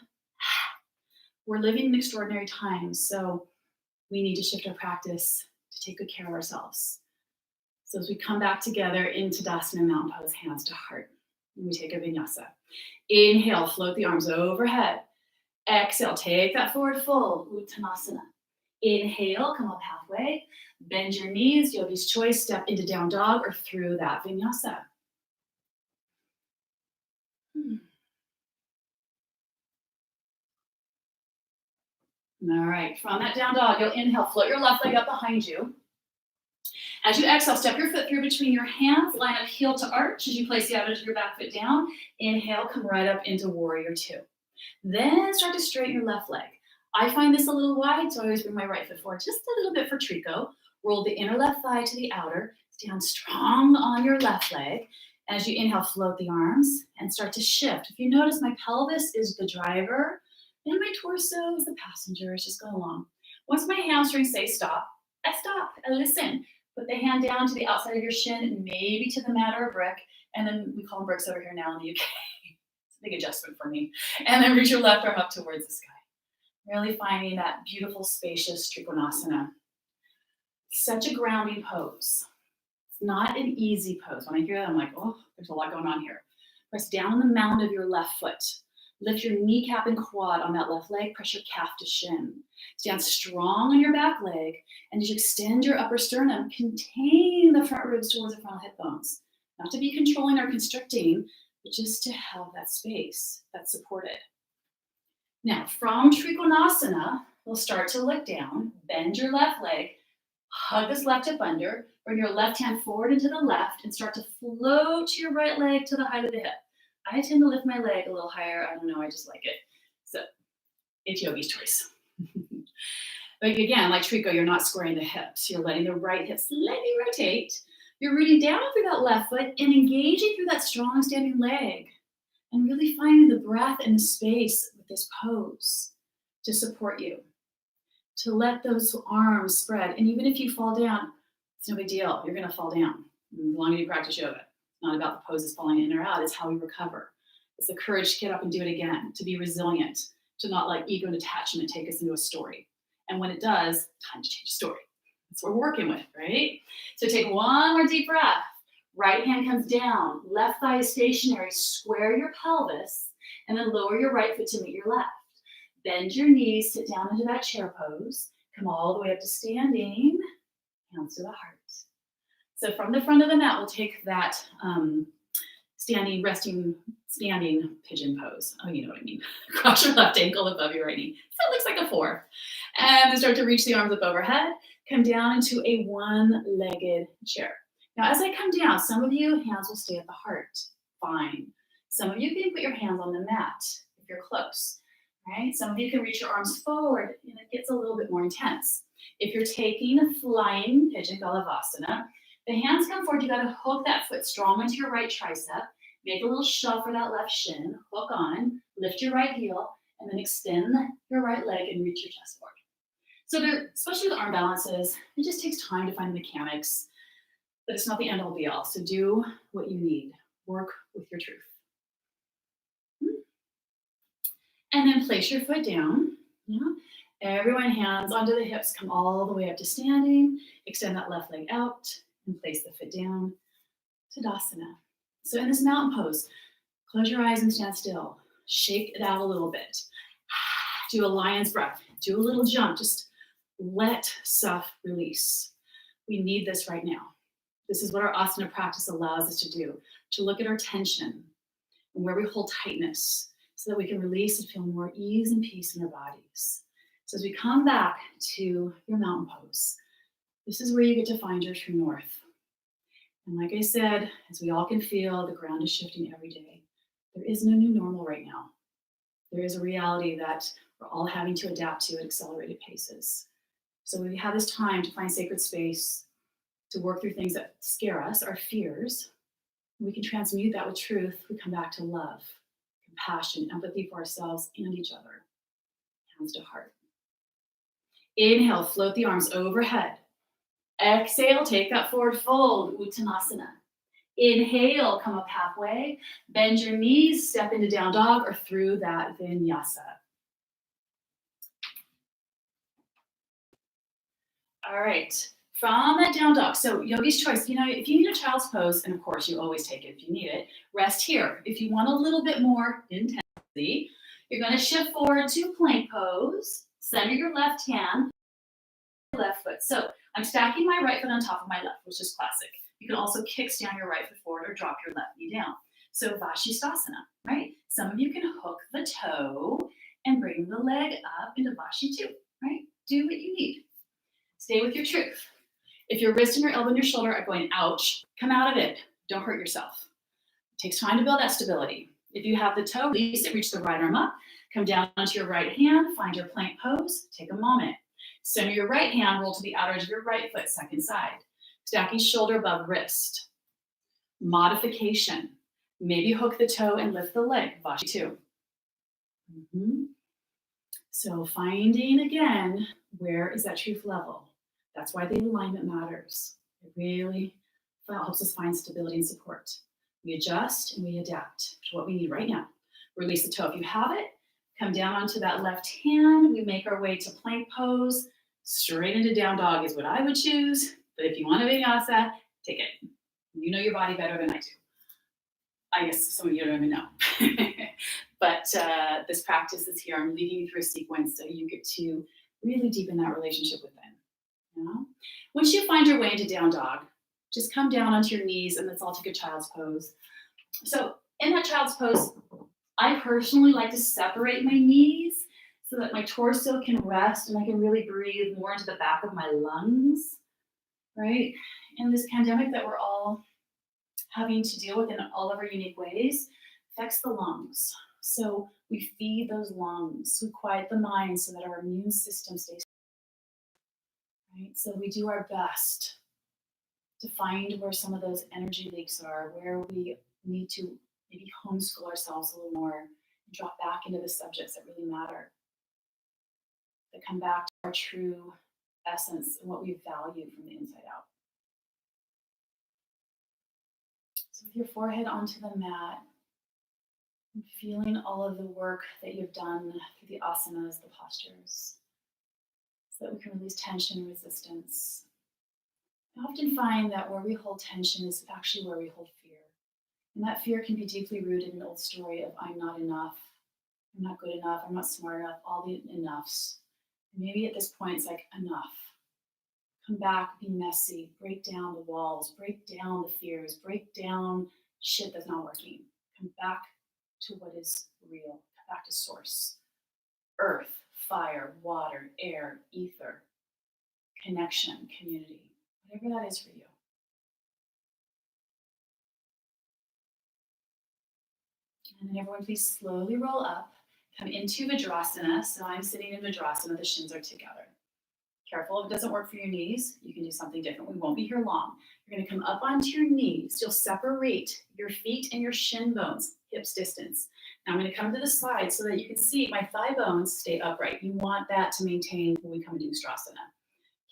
We're living in extraordinary times, so we need to shift our practice to take good care of ourselves. So as we come back together in Tadasana Mountain Pose, hands to heart, and we take a Vinyasa. Inhale, float the arms overhead. Exhale, take that forward fold, Uttanasana. Inhale, come up halfway. Bend your knees, yogi's choice, step into down dog or through that Vinyasa. All right, from that down dog, you'll inhale, float your left leg up behind you. As you exhale, step your foot through between your hands, line up heel to arch as you place the outer of your back foot down. Inhale, come right up into warrior 2. Then start to straighten your left leg. I find this a little wide, so I always bring my right foot forward just a little bit for Trico. Roll the inner left thigh to the outer, stand strong on your left leg. As you inhale, float the arms and start to shift. If you notice, my pelvis is the driver and my torso is the passenger. It's just going along. Once my hamstrings say stop, I stop. I listen. Put the hand down to the outside of your shin, maybe to the mat or a brick. And then we call them bricks over here now in the UK. It's a big adjustment for me. And then reach your left arm up towards the sky. Really finding that beautiful, spacious Trikonasana. Such a grounding pose. It's not an easy pose. When I hear that, I'm like, oh, there's a lot going on here. Press down on the mound of your left foot. Lift your kneecap and quad on that left leg. Press your calf to shin. Stand strong on your back leg. And as you extend your upper sternum, contain the front ribs towards the frontal hip bones. Not to be controlling or constricting, but just to have that space that's supported. Now, from Trikonasana, we'll start to look down. Bend your left leg. Hug this left hip under. Bring your left hand forward into the left and start to float your right leg to the height of the hip. I tend to lift my leg a little higher. I don't know, I just like it. So it's yogi's choice. But again, like Trico, you're not squaring the hips. You're letting the right hip slightly rotate. You're rooting down through that left foot and engaging through that strong standing leg. And really finding the breath and the space with this pose to support you. To let those arms spread. And even if you fall down, it's no big deal. You're going to fall down as long as you practice yoga. It's not about the poses falling in or out. It's how we recover. It's the courage to get up and do it again, to be resilient, to not let ego and attachment take us into a story. And when it does, time to change the story. That's what we're working with, right? So take one more deep breath. Right hand comes down. Left thigh is stationary. Square your pelvis. And then lower your right foot to meet your left. Bend your knees, sit down into that chair pose. Come all the way up to standing, hands to the heart. So from the front of the mat, we'll take that standing pigeon pose. Oh, you know what I mean. Cross your left ankle above your right knee. So it looks like a 4. And then start to reach the arms up overhead. Come down into a one-legged chair. Now, as I come down, some of you, hands will stay at the heart. Fine. Some of you can put your hands on the mat if you're close. Right? Some of you can reach your arms forward, and it gets a little bit more intense. If you're taking a flying pigeon Galavasana, the hands come forward. You got to hook that foot strong into your right tricep. Make a little shove for that left shin. Hook on. Lift your right heel, and then extend your right leg and reach your chest forward. So there, especially with arm balances, it just takes time to find the mechanics, but it's not the end all be all. So do what you need. Work with your truth. And then place your foot down. Yeah. Everyone, hands onto the hips, come all the way up to standing. Extend that left leg out and place the foot down. Tadasana. So in this mountain pose, close your eyes and stand still. Shake it out a little bit. Do a lion's breath. Do a little jump. Just let stuff release. We need this right now. This is what our asana practice allows us to do, to look at our tension and where we hold tightness so that we can release and feel more ease and peace in our bodies. So as we come back to your mountain pose, this is where you get to find your true north. And like I said, as we all can feel, the ground is shifting every day. There is no new normal right now. There is a reality that we're all having to adapt to at accelerated paces. So we have this time to find sacred space, to work through things that scare us, our fears. We can transmute that with truth. We come back to love, compassion, empathy for ourselves and each other. Hands to heart. Inhale, float the arms overhead. Exhale, take that forward fold, Uttanasana. Inhale, come up halfway. Bend your knees, step into down dog or through that Vinyasa. All right, from that down dog, so yogi's choice, if you need a child's pose, and of course you always take it if you need it, rest here. If you want a little bit more intensity, you're gonna shift forward to plank pose, center your left hand, left foot. So I'm stacking my right foot on top of my left, which is classic. You can also kickstand your right foot forward or drop your left knee down. So Paschimottanasana, right? Some of you can hook the toe and bring the leg up into Paschimottanasana, right? Do what you need. Stay with your truth. If your wrist and your elbow and your shoulder are going, ouch, come out of it. Don't hurt yourself. It takes time to build that stability. If you have the toe, release it, reach the right arm up, come down onto your right hand, find your plank pose, take a moment. Center your right hand, roll to the outer edge of your right foot, second side. Stacking shoulder above wrist. Modification. Maybe hook the toe and lift the leg, Paschimottanasana. So finding again, where is that truth level? That's why the alignment matters. It really helps us find stability and support. We adjust and we adapt to what we need right now. Release the toe if you have it. Come down onto that left hand. We make our way to plank pose. Straight into down dog is what I would choose. But if you want a vinyasa, take it. You know your body better than I do. I guess some of you don't even know. But this practice is here. I'm leading you through a sequence so you get to really deepen that relationship within. Once you find your way into down dog, just come down onto your knees and let's all take a child's pose. So in that child's pose, I personally like to separate my knees so that my torso can rest and I can really breathe more into the back of my lungs, right? In this pandemic that we're all having to deal with in all of our unique ways affects the lungs. So we feed those lungs, we quiet the mind so that our immune system stays, right? So we do our best to find where some of those energy leaks are, where we need to maybe homeschool ourselves a little more and drop back into the subjects that really matter, that come back to our true essence and what we value from the inside out. So with your forehead onto the mat, and feeling all of the work that you've done through the asanas, the postures, so that we can release tension and resistance. I often find that where we hold tension is actually where we hold fear. And that fear can be deeply rooted in an old story of I'm not enough, I'm not good enough, I'm not smart enough, all the enoughs. And maybe at this point, it's like, enough. Come back, be messy, break down the walls, break down the fears, break down shit that's not working. Come back to what is real, come back to source. Earth, fire, water, air, ether, connection, community, whatever that is for you. And then everyone please slowly roll up, come into Vajrasana. So I'm sitting in Vajrasana, the shins are together. Careful, if it doesn't work for your knees, you can do something different. We won't be here long. You're gonna come up onto your knees. You'll separate your feet and your shin bones, hips distance. Now I'm gonna come to the side so that you can see my thigh bones stay upright. You want that to maintain when we come into Ustrasana,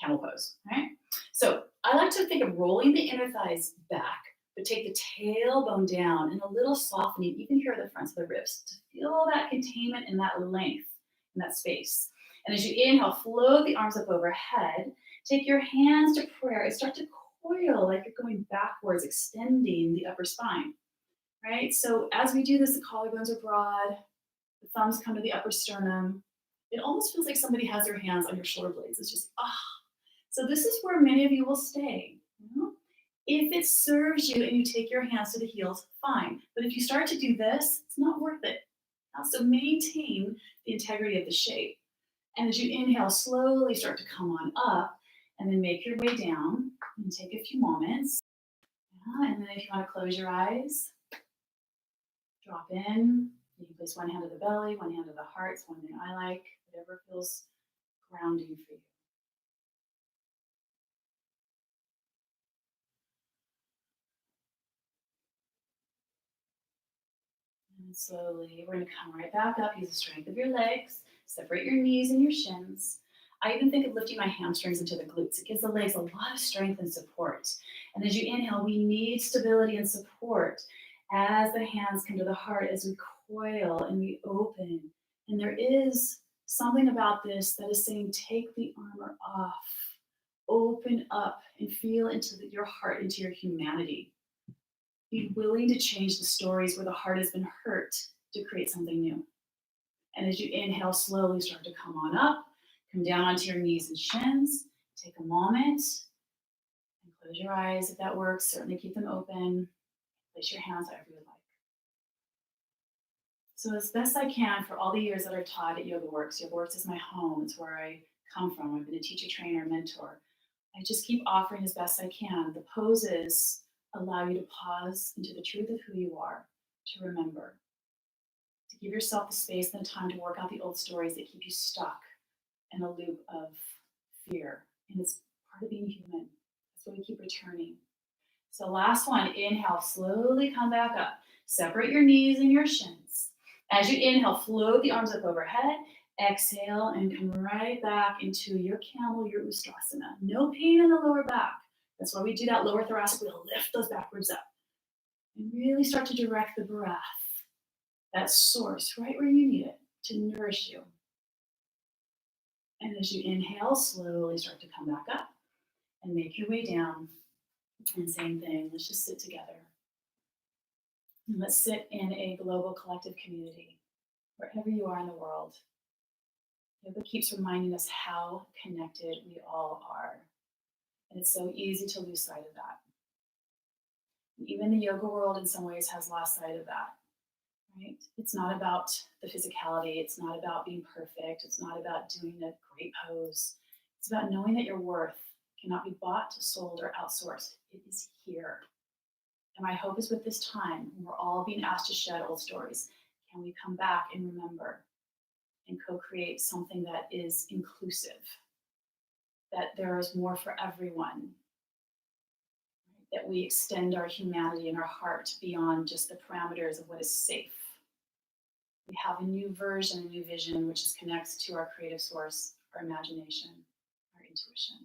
camel pose, right? So I like to think of rolling the inner thighs back, but take the tailbone down and a little softening, even here at the fronts of the ribs, to feel that containment and that length in that space. And as you inhale, float the arms up overhead. Take your hands to prayer and start to coil like you're going backwards, extending the upper spine, right? So as we do this, the collarbones are broad, the thumbs come to the upper sternum. It almost feels like somebody has their hands on your shoulder blades. It's just, ah. So this is where many of you will stay. You know? If it serves you and you take your hands to the heels, fine. But if you start to do this, it's not worth it. So maintain the integrity of the shape. And as you inhale, slowly start to come on up and then make your way down and take a few moments. Yeah, and then if you want to close your eyes, drop in. You can place one hand to the belly, one hand to the heart. It's one thing I like, whatever feels grounding for you. And slowly, we're going to come right back up. Use the strength of your legs. Separate your knees and your shins. I even think of lifting my hamstrings into the glutes. It gives the legs a lot of strength and support. And as you inhale, we need stability and support as the hands come to the heart, as we coil and we open. And there is something about this that is saying, take the armor off, open up and feel into your heart, into your humanity. Be willing to change the stories where the heart has been hurt to create something new. And as you inhale, slowly start to come on up, come down onto your knees and shins. Take a moment and close your eyes if that works. Certainly keep them open. Place your hands wherever you would like. So as best I can, for all the years that I've taught at YogaWorks, YogaWorks is my home. It's where I come from. I've been a teacher, trainer, mentor. I just keep offering as best I can. The poses allow you to pause into the truth of who you are, to remember, to give yourself the space and the time to work out the old stories that keep you stuck in a loop of fear. And it's part of being human. That's why we keep returning. So last one, inhale, slowly come back up. Separate your knees and your shins. As you inhale, float the arms up overhead. Exhale and come right back into your camel, your Ustrasana. No pain in the lower back. That's why we do that lower thoracic. We'll lift those backwards up. And really start to direct the breath, that source, right where you need it to nourish you. And as you inhale, slowly start to come back up and make your way down. And same thing, let's just sit together. And let's sit in a global collective community, wherever you are in the world. Yoga keeps reminding us how connected we all are. And it's so easy to lose sight of that. And even the yoga world in some ways has lost sight of that, right? It's not about the physicality. It's not about being perfect. It's not about doing a great pose. It's about knowing that your worth cannot be bought, sold, or outsourced. It is here. And my hope is with this time, when we're all being asked to shed old stories, can we come back and remember and co-create something that is inclusive, that there is more for everyone, that we extend our humanity and our heart beyond just the parameters of what is safe. We have a new version, a new vision, which connects to our creative source, our imagination, our intuition.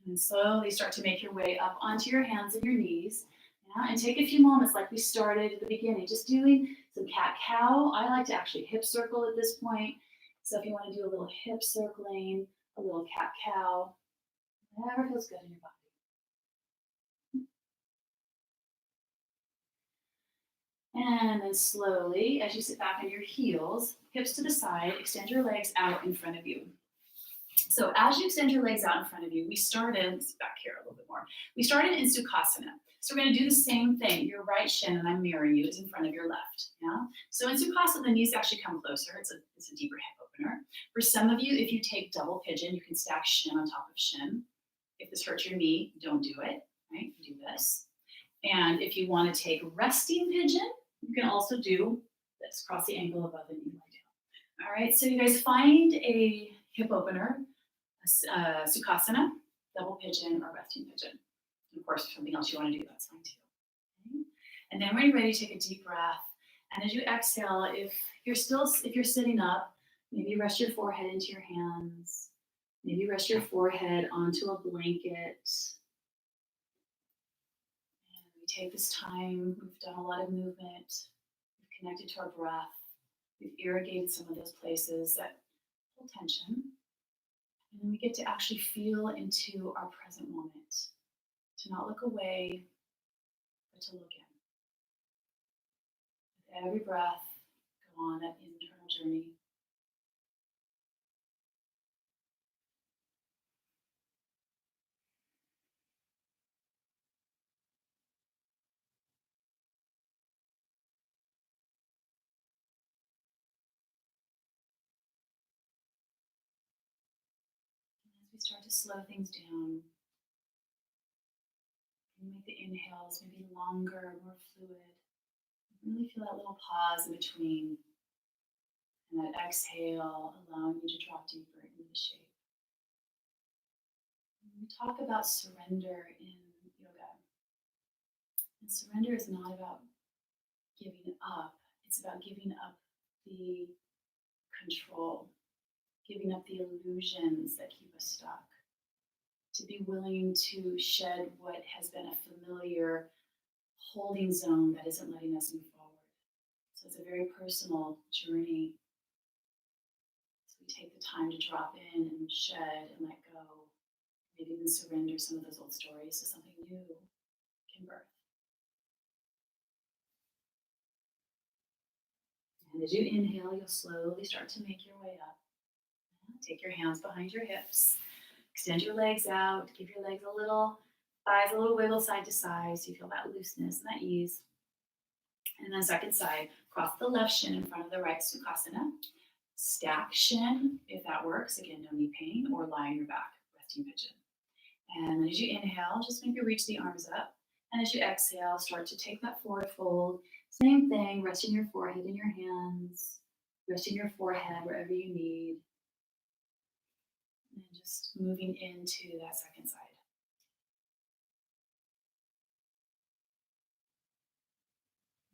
And slowly start to make your way up onto your hands and your knees. Yeah, and take a few moments like we started at the beginning, just doing some cat-cow. I like to actually hip circle at this point. So if you want to do a little hip circling, a little cat-cow, whatever feels good in your body. And then slowly, as you sit back on your heels, hips to the side, extend your legs out in front of you. So as you extend your legs out in front of you, we started, back here a little bit more, we started in Sukhasana. So we're gonna do the same thing. Your right shin, and I'm mirroring you, is in front of your left, yeah? So in Sukhasana, the knees actually come closer. It's a deeper hip opener. For some of you, if you take double pigeon, you can stack shin on top of shin. If this hurts your knee, don't do it, right? Do this. And if you wanna take resting pigeon, you can also do this, cross the ankle above the knee, lie down. All right, so you guys find a hip opener, Sukhasana, double pigeon, or resting pigeon. And of course, if something else you want to do, that's fine too. Okay? And then when you're ready, take a deep breath. And as you exhale, if you're sitting up, maybe rest your forehead into your hands. Maybe rest your forehead onto a blanket. And we take this time. We've done a lot of movement. We've connected to our breath. We've irrigated some of those places that hold tension. And then we get to actually feel into our present moment, to not look away, but to look in. With every breath, go on that internal journey. And as we start to slow things down, and make the inhales maybe longer, more fluid. Really feel that little pause in between. And that exhale, allowing you to drop deeper into the shape. And we talk about surrender in yoga. And surrender is not about giving up. It's about giving up the control, giving up the illusions that keep us stuck. To be willing to shed what has been a familiar holding zone that isn't letting us move forward. So it's a very personal journey. So we take the time to drop in and shed and let go, maybe even surrender some of those old stories so something new can birth. And as you inhale, you'll slowly start to make your way up. Take your hands behind your hips. Extend your legs out. Give your legs a little, thighs a little wiggle side to side so you feel that looseness and that ease. And then second side, cross the left shin in front of the right, Sukhasana. Stack shin, if that works. Again, no knee pain, or lie on your back, resting pigeon. And then as you inhale, just maybe reach the arms up. And as you exhale, start to take that forward fold. Same thing, resting your forehead in your hands, resting your forehead wherever you need. And just moving into that second side.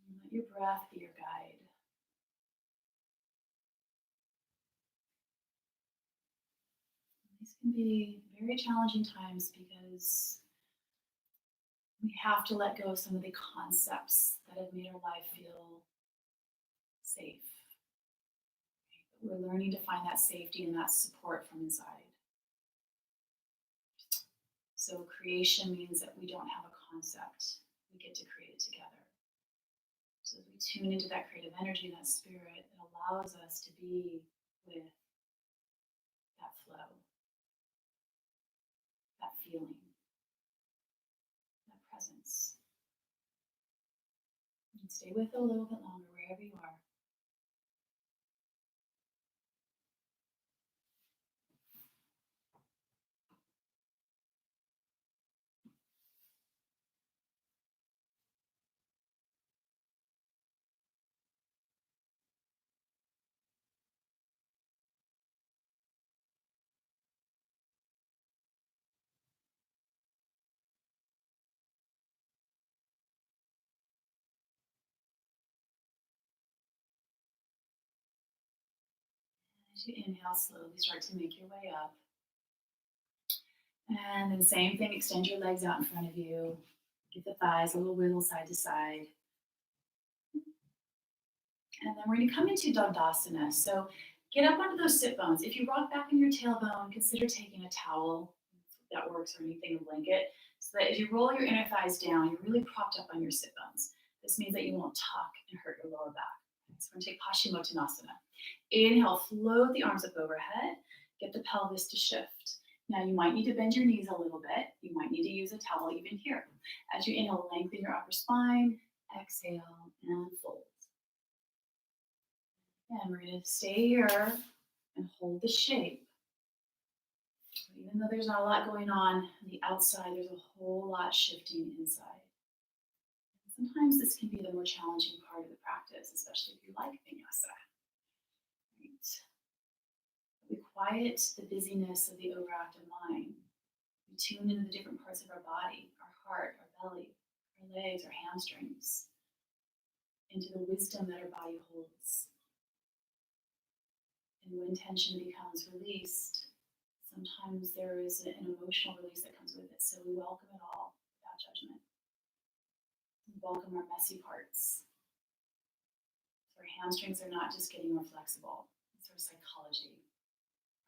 And let your breath be your guide. These can be very challenging times because we have to let go of some of the concepts that have made our life feel safe. But we're learning to find that safety and that support from inside. So creation means that we don't have a concept. We get to create it together. So as we tune into that creative energy, that spirit, it allows us to be with that flow, that feeling, that presence. And stay with it a little bit longer wherever you are. As you inhale, slowly start to make your way up. And then same thing, extend your legs out in front of you. Give the thighs a little wiggle side to side. And then we're going to come into Tadasana. So get up onto those sit bones. If you rock back in your tailbone, consider taking a towel, if that works, or anything, a blanket, so that as you roll your inner thighs down, you're really propped up on your sit bones. This means that you won't tuck and hurt your lower back. So we're going to take Paschimottanasana. Inhale, float the arms up overhead. Get the pelvis to shift. Now you might need to bend your knees a little bit. You might need to use a towel even here. As you inhale, lengthen your upper spine. Exhale and fold. And we're going to stay here and hold the shape. Even though there's not a lot going on the outside, there's a whole lot shifting inside. Sometimes this can be the more challenging part of the practice, especially if you like Vinyasa. Right. We quiet the busyness of the overactive mind. We tune into the different parts of our body, our heart, our belly, our legs, our hamstrings, into the wisdom that our body holds. And when tension becomes released, sometimes there is an emotional release that comes with it. So we welcome it all without judgment. We welcome our messy parts. So our hamstrings are not just getting more flexible. It's our psychology,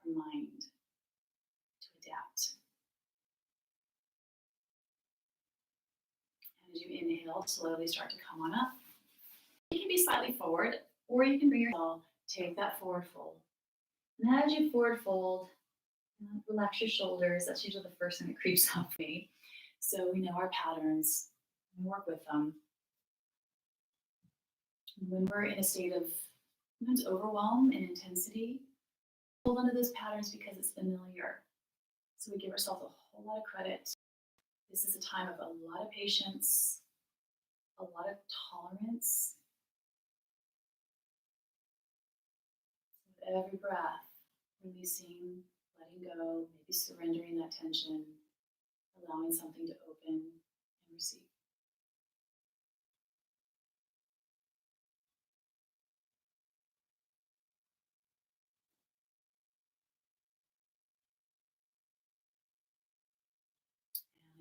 our mind to adapt. And as you inhale, slowly start to come on up. You can be slightly forward, or you can bring yourself, take that forward fold. And as you forward fold, relax your shoulders. That's usually the first thing that creeps up me. So we know our patterns. We work with them. When we're in a state of sometimes overwhelm and intensity, hold onto those patterns because it's familiar. So we give ourselves a whole lot of credit. This is a time of a lot of patience, a lot of tolerance. With every breath, releasing, letting go, maybe surrendering that tension, allowing something to open and receive.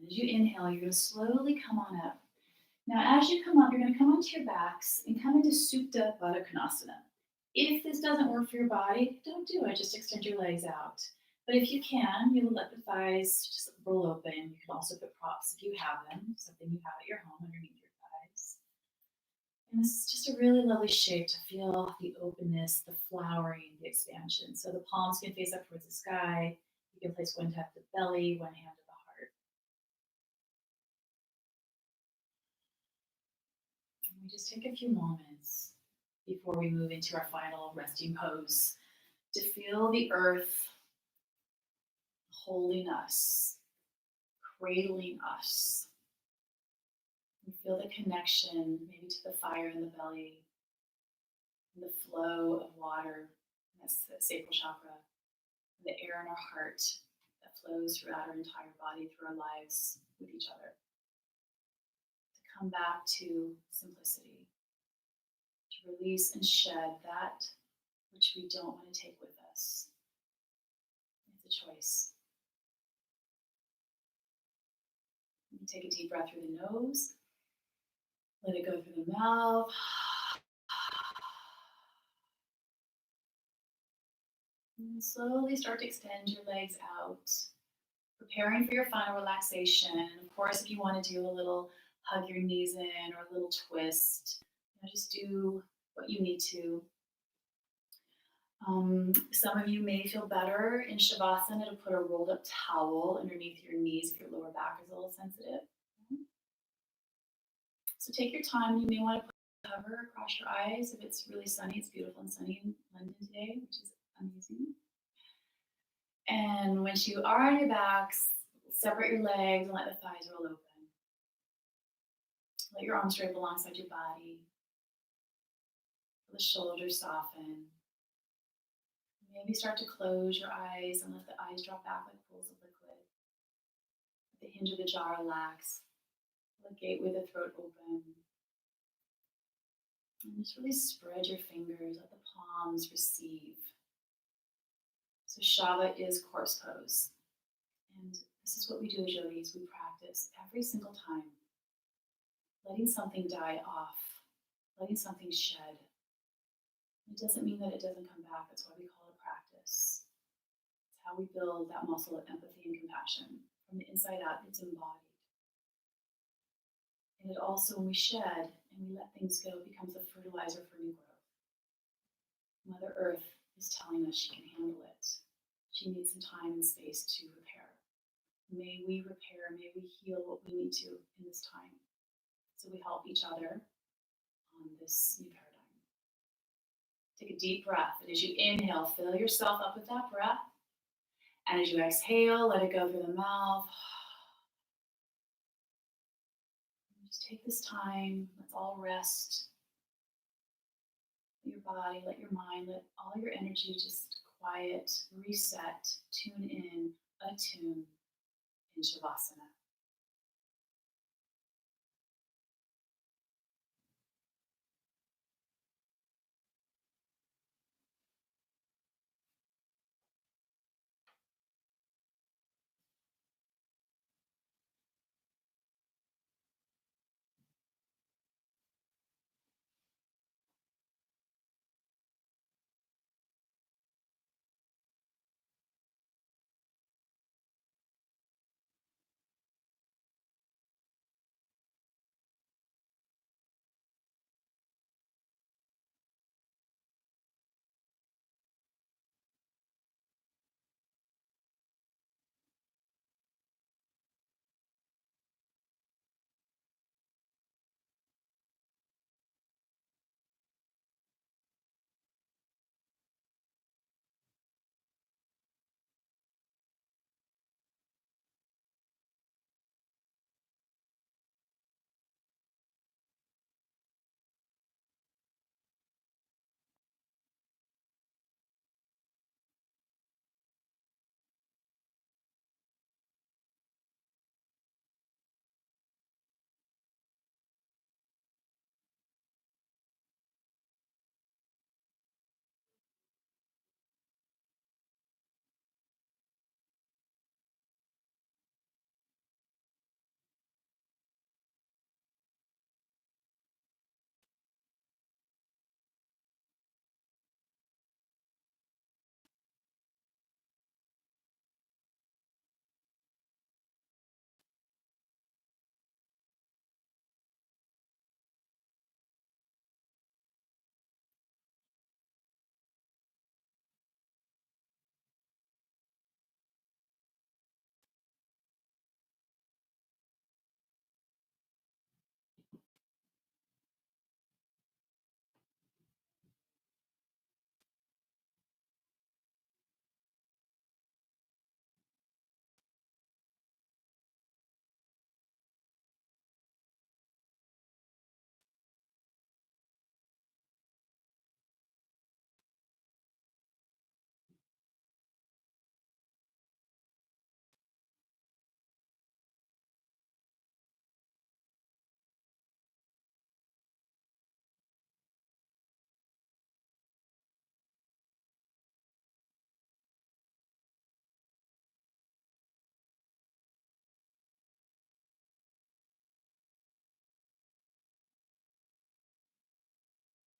And as you inhale, you're going to slowly come on up. Now, as you come up, you're going to come onto your backs and come into Supta Baddha Konasana. If this doesn't work for your body, don't do it. Just extend your legs out. But if you can, you'll let the thighs just roll open. You can also put props if you have them, something you have at your home underneath your thighs. And this is just a really lovely shape to feel the openness, the flowering, the expansion. So the palms can face up towards the sky. You can place one hand at the belly, one hand at the heart. And we just take a few moments before we move into our final resting pose to feel the earth holding us, cradling us. We feel the connection maybe to the fire in the belly, and the flow of water, that's the sacral chakra, and the air in our heart that flows throughout our entire body, through our lives with each other. To come back to simplicity, to release and shed that which we don't want to take with us. It's a choice. You take a deep breath through the nose. Let it go through the mouth. And slowly start to extend your legs out, preparing for your final relaxation. And of course, if you want to do a little hug your knees in or a little twist, just do what you need to. Some of you may feel better in Shavasana to put a rolled up towel underneath your knees if your lower back is a little sensitive. So take your time. You may want to put a cover across your eyes if it's really sunny. It's beautiful and sunny in London today, which is amazing. And once you are on your backs, separate your legs and let the thighs roll open. Let your arms drape alongside your body. Let the shoulders soften. Maybe start to close your eyes and let the eyes drop back like pools of liquid. Let the hinge of the jaw relax. Let the gateway of the throat open. And just really spread your fingers. Let the palms receive. So Shava is corpse pose. And this is what we do as yogis. We practice every single time. Letting something die off. Letting something shed. It doesn't mean that it doesn't come back. That's why we call it practice. It's how we build that muscle of empathy and compassion. From the inside out, it's embodied. And it also, when we shed and and we let things go, it becomes a fertilizer for new growth. Mother Earth is telling us she can handle it. She needs some time and space to repair. May we repair, may we heal what we need to in this time. So we help each other on this new paradigm. Take a deep breath, and as you inhale, fill yourself up with that breath. And as you exhale, let it go through the mouth. Just take this time, let's all rest. Let your body, let your mind, let all your energy just quiet, reset, tune in, attune in Shavasana.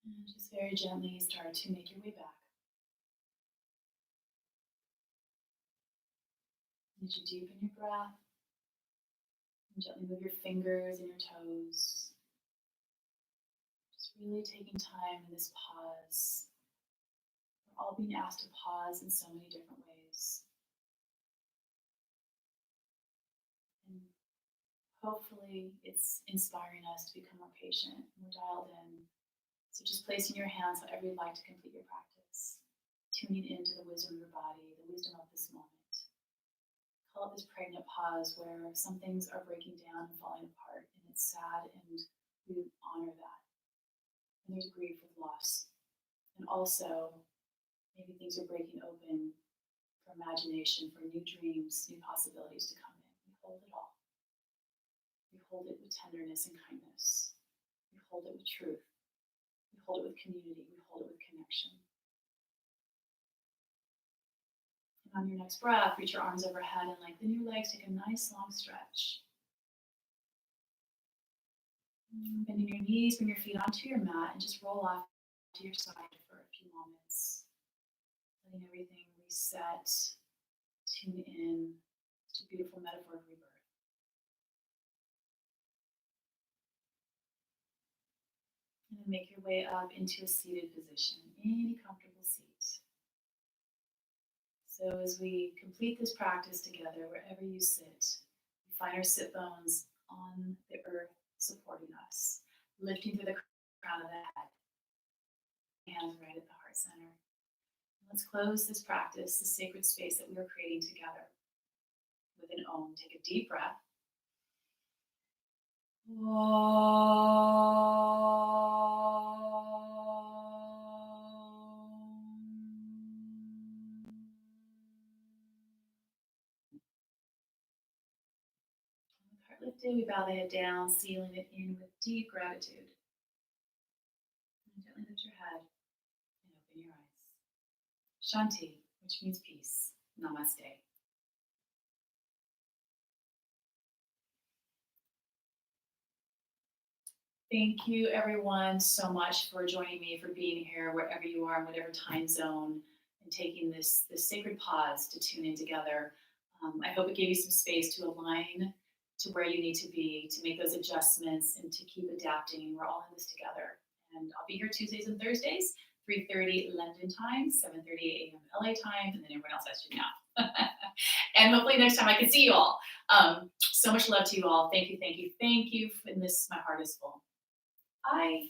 And just very gently start to make your way back. As you deepen your breath, and gently move your fingers and your toes. Just really taking time in this pause. We're all being asked to pause in so many different ways. And hopefully it's inspiring us to become more patient, more dialed in. So just placing your hands however you'd like to complete your practice. Tuning into the wisdom of your body, the wisdom of this moment. Call it this pregnant pause where some things are breaking down and falling apart, and it's sad, and we honor that. And there's grief with loss. And also, maybe things are breaking open for imagination, for new dreams, new possibilities to come in. We hold it all. We hold it with tenderness and kindness. We hold it with truth. We hold it with community. We hold it with connection. On your next breath, reach your arms overhead and lengthen your legs. Take a nice long stretch. Bending your knees, bring your feet onto your mat and just roll off to your side for a few moments. Letting everything reset, tune in. It's a beautiful metaphor of rebirth. And make your way up into a seated position, any comfortable seat. So as we complete this practice together, wherever you sit, we find our sit bones on the earth supporting us, lifting through the crown of the head, hands right at the heart center. Let's close this practice, the sacred space that we are creating together, with an Om. Take a deep breath. With heart lifted, we bow the head down, sealing it in with deep gratitude. And gently lift your head and open your eyes. Shanti, which means peace. Namaste. Thank you, everyone, so much for joining me, for being here, wherever you are, in whatever time zone, and taking this sacred pause to tune in together. I hope it gave you some space to align to where you need to be, to make those adjustments, and to keep adapting. We're all in this together. And I'll be here Tuesdays and Thursdays, 3:30 London time, 7:30 a.m. LA time, and then everyone else has to now. And hopefully next time I can see you all. So much love to you all. Thank you, thank you, thank you. And this, my heart is full. Bye.